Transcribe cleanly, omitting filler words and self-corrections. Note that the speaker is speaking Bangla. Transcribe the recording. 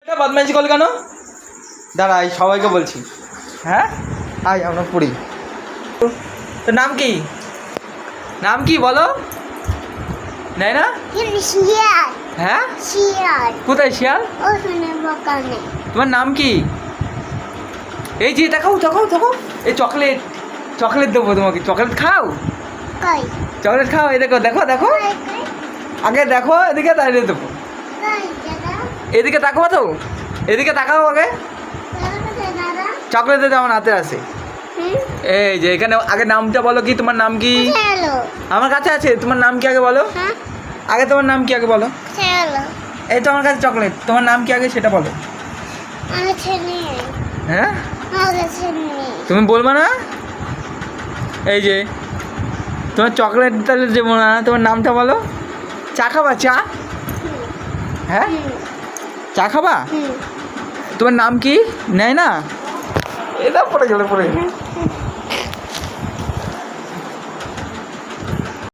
এটা বদমাইশি করল কেন? দাঁড়া, এই সবাইকে বলছি। হ্যাঁ, আয় আমরা পড়ি। তোর নাম কি? নাম কি বলো? নাই না? শিয়াল। হ্যাঁ, শিয়াল। কোথায় শিয়াল? ওখানে বাগানে। তোমার নাম কি? এই যে দেখাও দেখাও দেখাও, এই চকলেট, চকলেট দেবো তোমাকে। চকলেট খাও, কই? চকলেট খাও। এই দেখো দেখো দেখো, কই কই? আগে দেখো এদিকে, তাহলে দেবো। কই দাদা? এদিকে তাকাবো তো, এদিকে তাকাও আগে। দাদা? চকলেটে আমার হাতে আছে। এই যে এখানে আগে নামটা বলো। কি তোমার নাম কি? হ্যালো। আমার কাছে আছে। তোমার নাম কি আগে বলো। হ্যাঁ? আগে তোমার নাম কি আগে বলো। হ্যালো। এই তো আমার কাছে চকলেট। তোমার নাম কি আগে সেটা বলো। আমার ছেলে। হ্যাঁ, আমার ছেলে। তুমি বলবো না? এই যে তোমার চকলেট তাহলে দেবো না। তোমার নামটা বলো। চা খাবা? চা? হ্যাঁ, চা খাবা? তোমার নাম কি? নেয় না? এটা পড়ে গেলে পড়ে গেলে